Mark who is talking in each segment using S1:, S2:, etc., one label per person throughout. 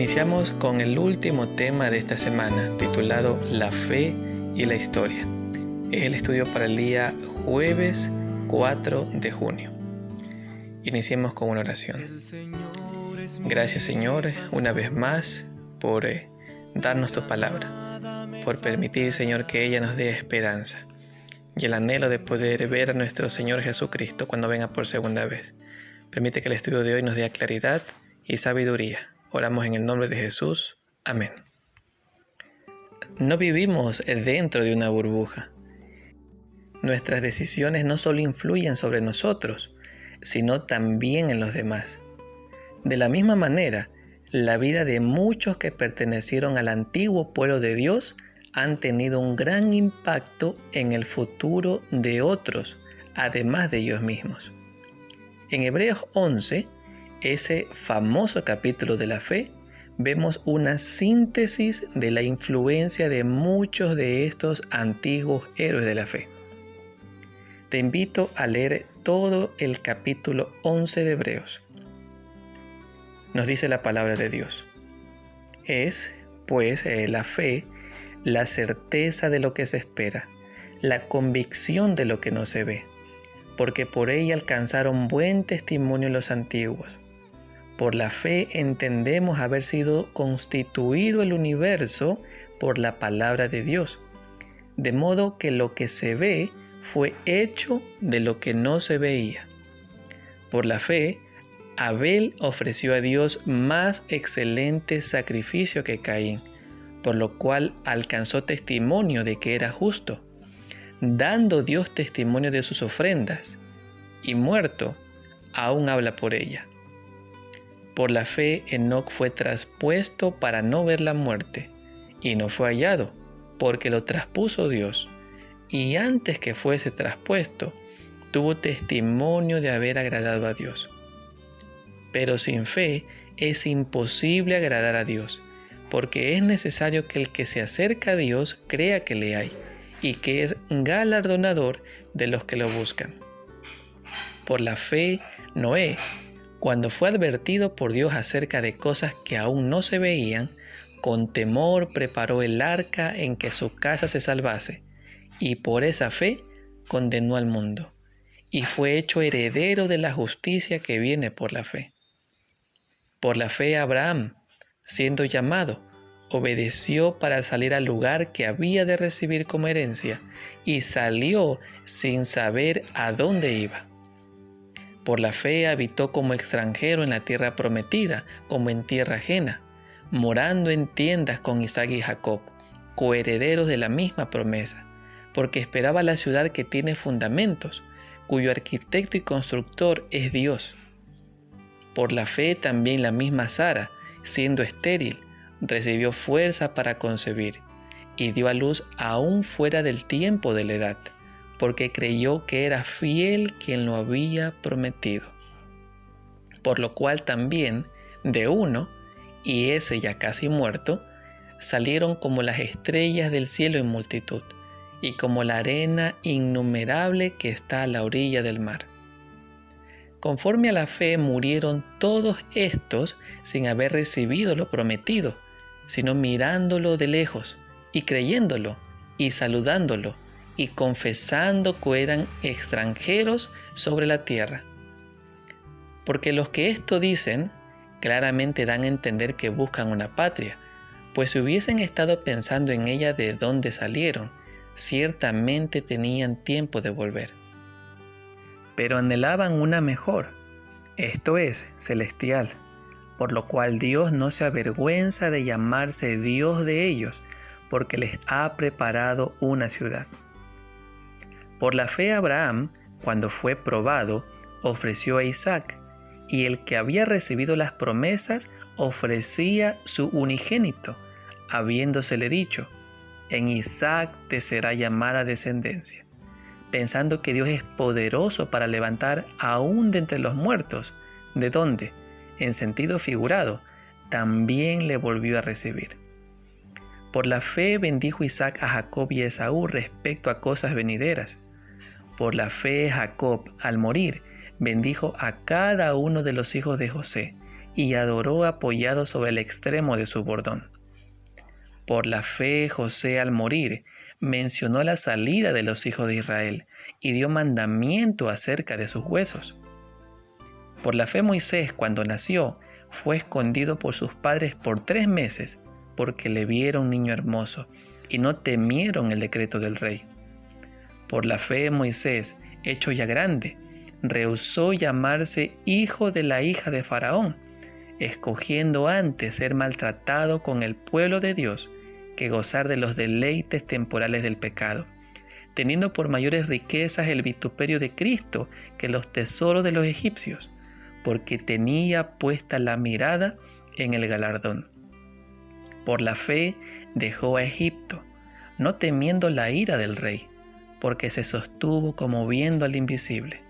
S1: Iniciamos con el último tema de esta semana, titulado La fe y la historia. Es el estudio para el día jueves 4 de junio. Iniciemos con una oración. Gracias, Señor, una vez más por darnos tu palabra, por permitir, Señor, que ella nos dé esperanza y el anhelo de poder ver a nuestro Señor Jesucristo cuando venga por segunda vez. Permite que el estudio de hoy nos dé claridad y sabiduría. Oramos en el nombre de Jesús. Amén. No vivimos dentro de una burbuja. Nuestras decisiones no solo influyen sobre nosotros, sino también en los demás. De la misma manera, la vida de muchos que pertenecieron al antiguo pueblo de Dios han tenido un gran impacto en el futuro de otros, además de ellos mismos. En Hebreos 11, ese famoso capítulo de la fe, vemos una síntesis de la influencia de muchos de estos antiguos héroes de la fe. Te invito a leer todo el capítulo 11 de Hebreos. Nos dice la palabra de Dios. Es, pues, la fe, la certeza de lo que se espera, la convicción de lo que no se ve, porque por ella alcanzaron buen testimonio los antiguos. Por la fe entendemos haber sido constituido el universo por la palabra de Dios, de modo que lo que se ve fue hecho de lo que no se veía. Por la fe, Abel ofreció a Dios más excelente sacrificio que Caín, por lo cual alcanzó testimonio de que era justo, dando Dios testimonio de sus ofrendas, y muerto, aún habla por ella. Por la fe, Enoc fue traspuesto para no ver la muerte, y no fue hallado, porque lo traspuso Dios, y antes que fuese traspuesto, tuvo testimonio de haber agradado a Dios. Pero sin fe es imposible agradar a Dios, porque es necesario que el que se acerca a Dios crea que le hay, y que es galardonador de los que lo buscan. Por la fe, Noé, cuando fue advertido por Dios acerca de cosas que aún no se veían, con temor preparó el arca en que su casa se salvase, y por esa fe condenó al mundo, y fue hecho heredero de la justicia que viene por la fe. Por la fe Abraham, siendo llamado, obedeció para salir al lugar que había de recibir como herencia, y salió sin saber a dónde iba. Por la fe habitó como extranjero en la tierra prometida, como en tierra ajena, morando en tiendas con Isaac y Jacob, coherederos de la misma promesa, porque esperaba la ciudad que tiene fundamentos, cuyo arquitecto y constructor es Dios. Por la fe también la misma Sara, siendo estéril, recibió fuerza para concebir, y dio a luz aún fuera del tiempo de la edad, porque creyó que era fiel quien lo había prometido. Por lo cual también, de uno, y ese ya casi muerto, salieron como las estrellas del cielo en multitud, y como la arena innumerable que está a la orilla del mar. Conforme a la fe murieron todos estos sin haber recibido lo prometido, sino mirándolo de lejos, y creyéndolo, y saludándolo, y confesando que eran extranjeros sobre la tierra. Porque los que esto dicen, claramente dan a entender que buscan una patria, pues si hubiesen estado pensando en ella de dónde salieron, ciertamente tenían tiempo de volver. Pero anhelaban una mejor, esto es, celestial, por lo cual Dios no se avergüenza de llamarse Dios de ellos, porque les ha preparado una ciudad. Por la fe Abraham, cuando fue probado, ofreció a Isaac, y el que había recibido las promesas ofrecía su unigénito, habiéndosele dicho, en Isaac te será llamada descendencia, pensando que Dios es poderoso para levantar aún de entre los muertos, de donde, en sentido figurado, también le volvió a recibir. Por la fe bendijo Isaac a Jacob y a Esaú respecto a cosas venideras. Por la fe Jacob, al morir, bendijo a cada uno de los hijos de José, y adoró apoyado sobre el extremo de su bordón. Por la fe, José, al morir, mencionó la salida de los hijos de Israel y dio mandamiento acerca de sus huesos. Por la fe, Moisés, cuando nació, fue escondido por sus padres por 3 meses, porque le vieron niño hermoso y no temieron el decreto del rey. Por la fe, Moisés, hecho ya grande, rehusó llamarse hijo de la hija de Faraón, escogiendo antes ser maltratado con el pueblo de Dios que gozar de los deleites temporales del pecado, teniendo por mayores riquezas el vituperio de Cristo que los tesoros de los egipcios, porque tenía puesta la mirada en el galardón. Por la fe dejó a Egipto, no temiendo la ira del rey, porque se sostuvo como viendo al invisible.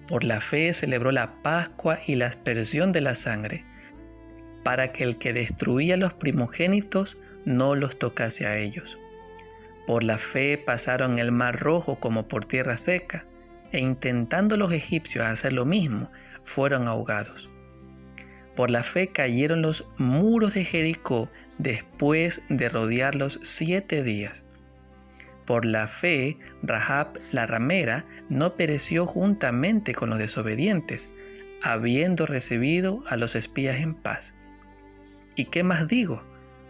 S1: Por la fe celebró la Pascua y la aspersión de la sangre, para que el que destruía los primogénitos no los tocase a ellos. Por la fe pasaron el mar Rojo como por tierra seca, e intentando los egipcios hacer lo mismo, fueron ahogados. Por la fe cayeron los muros de Jericó después de rodearlos 7 días. Por la fe, Rahab la ramera no pereció juntamente con los desobedientes, habiendo recibido a los espías en paz. ¿Y qué más digo?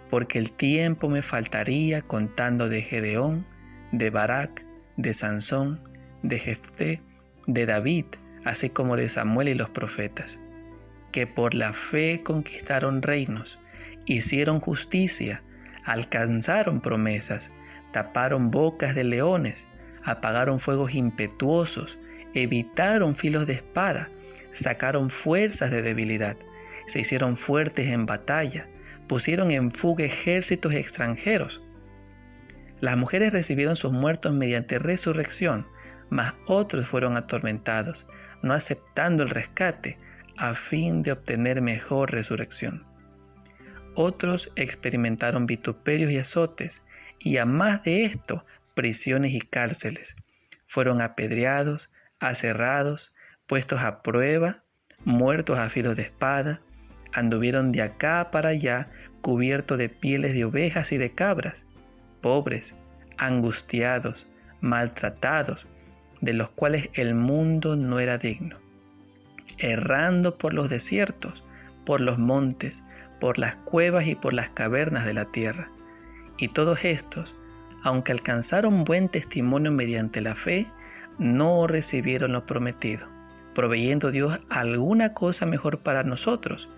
S1: Porque el tiempo me faltaría contando de Gedeón, de Barak, de Sansón, de Jefté, de David, así como de Samuel y los profetas, que por la fe conquistaron reinos, hicieron justicia, alcanzaron promesas, taparon bocas de leones, apagaron fuegos impetuosos, evitaron filos de espada, sacaron fuerzas de debilidad, se hicieron fuertes en batalla, pusieron en fuga ejércitos extranjeros. Las mujeres recibieron sus muertos mediante resurrección, mas otros fueron atormentados, no aceptando el rescate, a fin de obtener mejor resurrección. Otros experimentaron vituperios y azotes, y a más de esto, prisiones y cárceles. Fueron apedreados, aserrados, puestos a prueba, muertos a filos de espada, anduvieron de acá para allá cubiertos de pieles de ovejas y de cabras, pobres, angustiados, maltratados, de los cuales el mundo no era digno, errando por los desiertos, por los montes, por las cuevas y por las cavernas de la tierra. Y todos estos, aunque alcanzaron buen testimonio mediante la fe, no recibieron lo prometido, proveyendo Dios alguna cosa mejor para nosotros,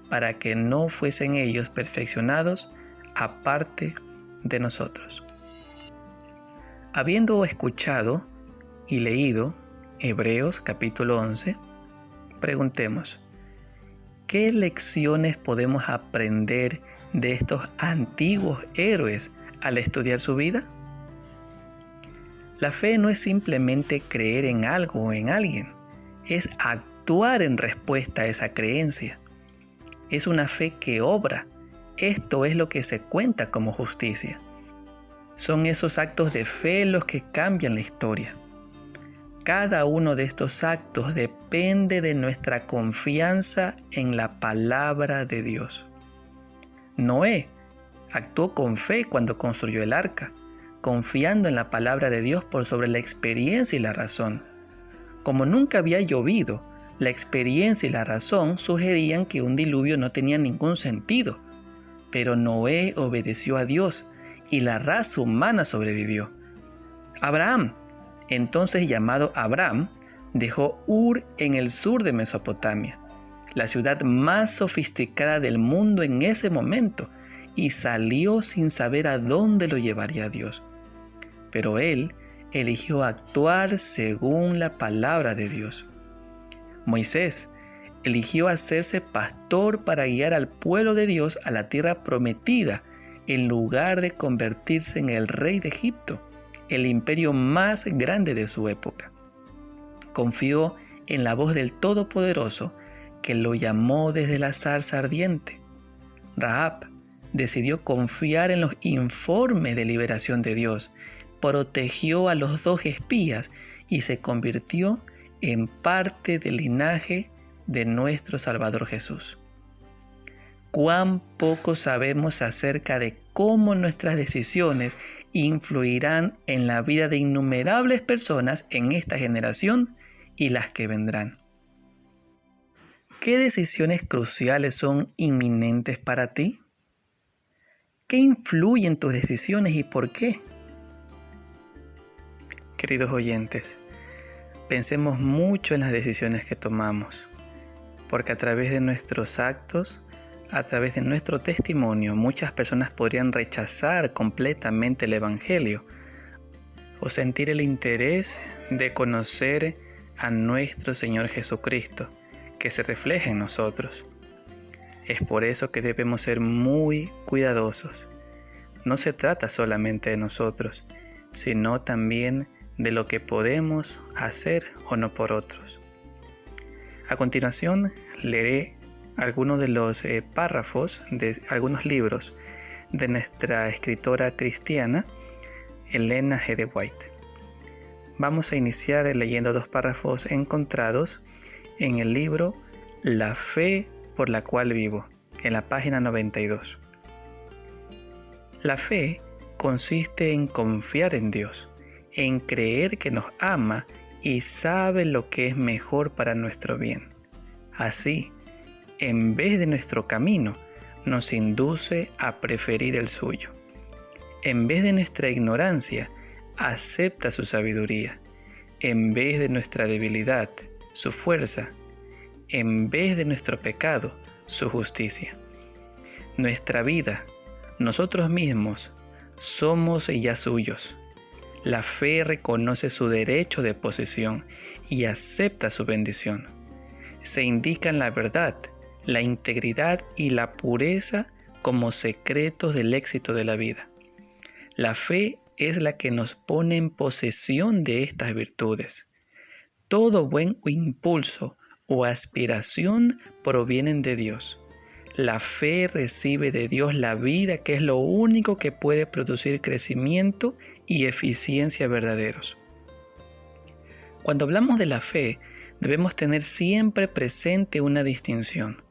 S1: para que no fuesen ellos perfeccionados aparte de nosotros. Habiendo escuchado y leído Hebreos capítulo 11, preguntemos, ¿qué lecciones podemos aprender de estos antiguos héroes al estudiar su vida? La fe no es simplemente creer en algo o en alguien, es actuar en respuesta a esa creencia. Es una fe que obra. Esto es lo que se cuenta como justicia. Son esos actos de fe los que cambian la historia. Cada uno de estos actos depende de nuestra confianza en la palabra de Dios. Noé actuó con fe cuando construyó el arca, confiando en la palabra de Dios por sobre la experiencia y la razón. Como nunca había llovido, la experiencia y la razón sugerían que un diluvio no tenía ningún sentido. Pero Noé obedeció a Dios y la raza humana sobrevivió. Abraham, entonces llamado Abram, dejó Ur en el sur de Mesopotamia, la ciudad más sofisticada del mundo en ese momento, y salió sin saber a dónde lo llevaría Dios. Pero él eligió actuar según la palabra de Dios. Moisés eligió hacerse pastor para guiar al pueblo de Dios a la tierra prometida, en lugar de convertirse en el rey de Egipto, el imperio más grande de su época. Confió en la voz del Todopoderoso, que lo llamó desde la zarza ardiente. Rahab decidió confiar en los informes de liberación de Dios, protegió a los 2 espías y se convirtió en parte del linaje de nuestro Salvador Jesús. Cuán poco sabemos acerca de cómo nuestras decisiones influirán en la vida de innumerables personas en esta generación y las que vendrán. ¿Qué decisiones cruciales son inminentes para ti? ¿Qué influye en tus decisiones y por qué? Queridos oyentes, pensemos mucho en las decisiones que tomamos, porque a través de nuestros actos, a través de nuestro testimonio, muchas personas podrían rechazar completamente el Evangelio o sentir el interés de conocer a nuestro Señor Jesucristo, que se refleja en nosotros. Es por eso que debemos ser muy cuidadosos. No se trata solamente de nosotros, sino también de lo que podemos hacer o no por otros. A continuación, leeré algunos de los párrafos de algunos libros de nuestra escritora cristiana, Elena G. de White. Vamos a iniciar leyendo 2 párrafos encontrados en el libro La fe por la cual vivo, en la página 92. La fe consiste en confiar en Dios, en creer que nos ama y sabe lo que es mejor para nuestro bien. Así, en vez de nuestro camino, nos induce a preferir el suyo. En vez de nuestra ignorancia, acepta su sabiduría. En vez de nuestra debilidad, su fuerza. En vez de nuestro pecado, su justicia. Nuestra vida, nosotros mismos, somos ya suyos. La fe reconoce su derecho de posesión y acepta su bendición. Se indican la verdad, la integridad y la pureza como secretos del éxito de la vida. La fe es la que nos pone en posesión de estas virtudes. Todo buen impulso o aspiración provienen de Dios. La fe recibe de Dios la vida, que es lo único que puede producir crecimiento y eficiencia verdaderos. Cuando hablamos de la fe, debemos tener siempre presente una distinción.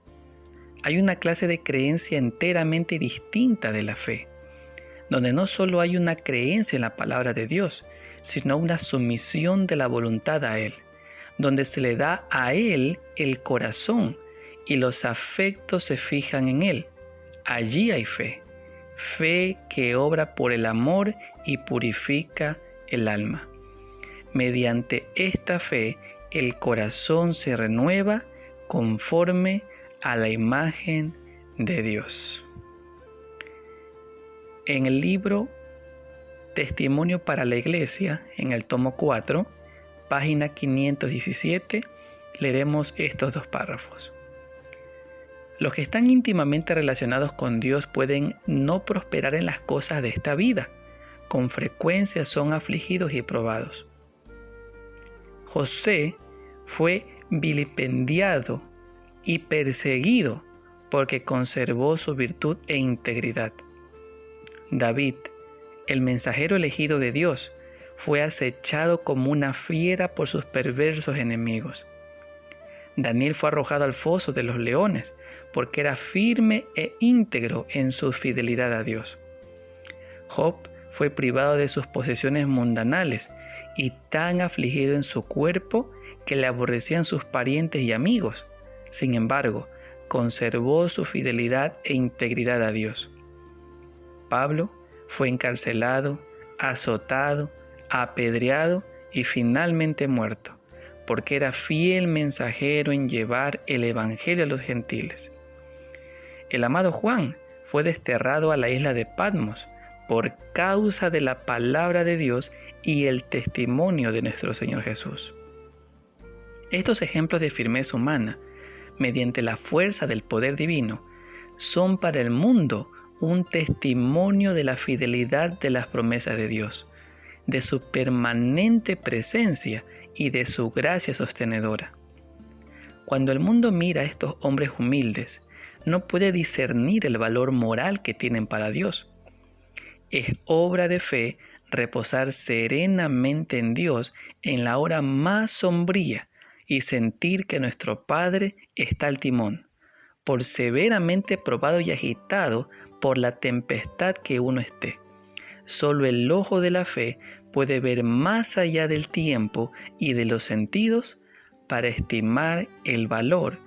S1: Hay una clase de creencia enteramente distinta de la fe, donde no solo hay una creencia en la palabra de Dios, sino una sumisión de la voluntad a Él, donde se le da a Él el corazón y los afectos se fijan en Él. Allí hay fe, fe que obra por el amor y purifica el alma. Mediante esta fe, el corazón se renueva conforme a la imagen de Dios. En el libro Testimonio para la Iglesia, en el tomo 4, página 517, leeremos estos 2 párrafos. Los que están íntimamente relacionados con Dios pueden no prosperar en las cosas de esta vida. Con frecuencia son afligidos y probados. José fue vilipendiado y perseguido porque conservó su virtud e integridad. David, el mensajero elegido de Dios, fue acechado como una fiera por sus perversos enemigos. Daniel fue arrojado al foso de los leones porque era firme e íntegro en su fidelidad a Dios. Job fue privado de sus posesiones mundanales y tan afligido en su cuerpo que le aborrecían sus parientes y amigos. Sin embargo, conservó su fidelidad e integridad a Dios. Pablo fue encarcelado, azotado, apedreado y finalmente muerto, porque era fiel mensajero en llevar el Evangelio a los gentiles. El amado Juan fue desterrado a la isla de Patmos por causa de la palabra de Dios y el testimonio de nuestro Señor Jesús. Estos ejemplos de firmeza humana, mediante la fuerza del poder divino, son para el mundo un testimonio de la fidelidad de las promesas de Dios, de su permanente presencia y de su gracia sostenedora. Cuando el mundo mira a estos hombres humildes, no puede discernir el valor moral que tienen para Dios. Es obra de fe reposar serenamente en Dios en la hora más sombría y sentir que nuestro Padre está al timón, por severamente probado y agitado por la tempestad que uno esté. Solo el ojo de la fe puede ver más allá del tiempo y de los sentidos para estimar el valor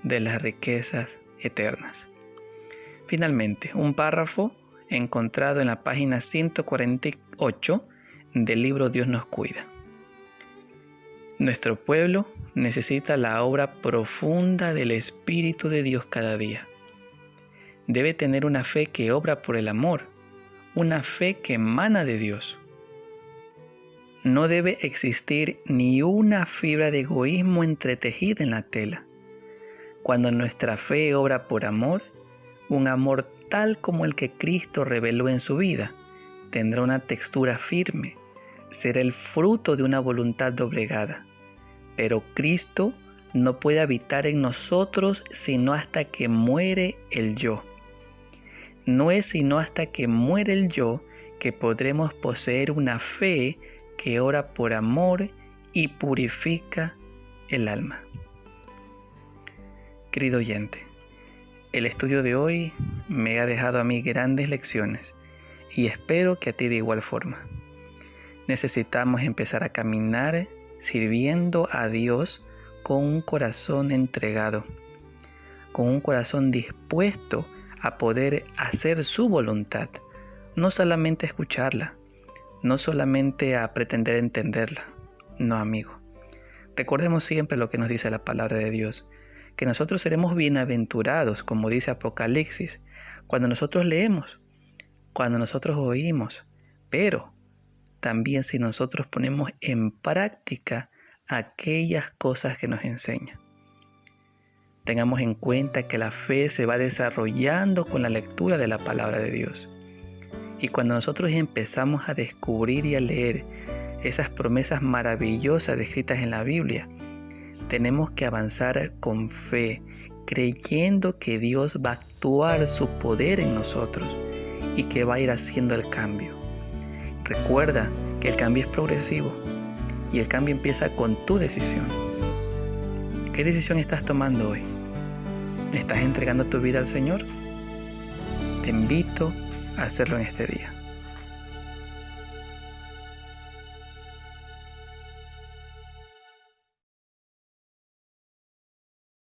S1: de las riquezas eternas. Finalmente, un párrafo encontrado en la página 148 del libro Dios nos cuida. Nuestro pueblo necesita la obra profunda del Espíritu de Dios cada día. Debe tener una fe que obra por el amor, una fe que emana de Dios. No debe existir ni una fibra de egoísmo entretejida en la tela. Cuando nuestra fe obra por amor, un amor tal como el que Cristo reveló en su vida, tendrá una textura firme, será el fruto de una voluntad doblegada. Pero Cristo no puede habitar en nosotros sino hasta que muere el yo. No es sino hasta que muere el yo que podremos poseer una fe que ora por amor y purifica el alma. Querido oyente, el estudio de hoy me ha dejado a mí grandes lecciones y espero que a ti de igual forma. Necesitamos empezar a caminar sirviendo a Dios con un corazón entregado, con un corazón dispuesto a poder hacer su voluntad, no solamente escucharla, no solamente a pretender entenderla. No, amigo. Recordemos siempre lo que nos dice la palabra de Dios, que nosotros seremos bienaventurados, como dice Apocalipsis, cuando nosotros leemos, cuando nosotros oímos, pero también si nosotros ponemos en práctica aquellas cosas que nos enseña. Tengamos en cuenta que la fe se va desarrollando con la lectura de la palabra de Dios. Y cuando nosotros empezamos a descubrir y a leer esas promesas maravillosas descritas en la Biblia, tenemos que avanzar con fe, creyendo que Dios va a actuar su poder en nosotros y que va a ir haciendo el cambio. Recuerda que el cambio es progresivo y el cambio empieza con tu decisión. ¿Qué decisión estás tomando hoy? ¿Estás entregando tu vida al Señor? Te invito a hacerlo en este día.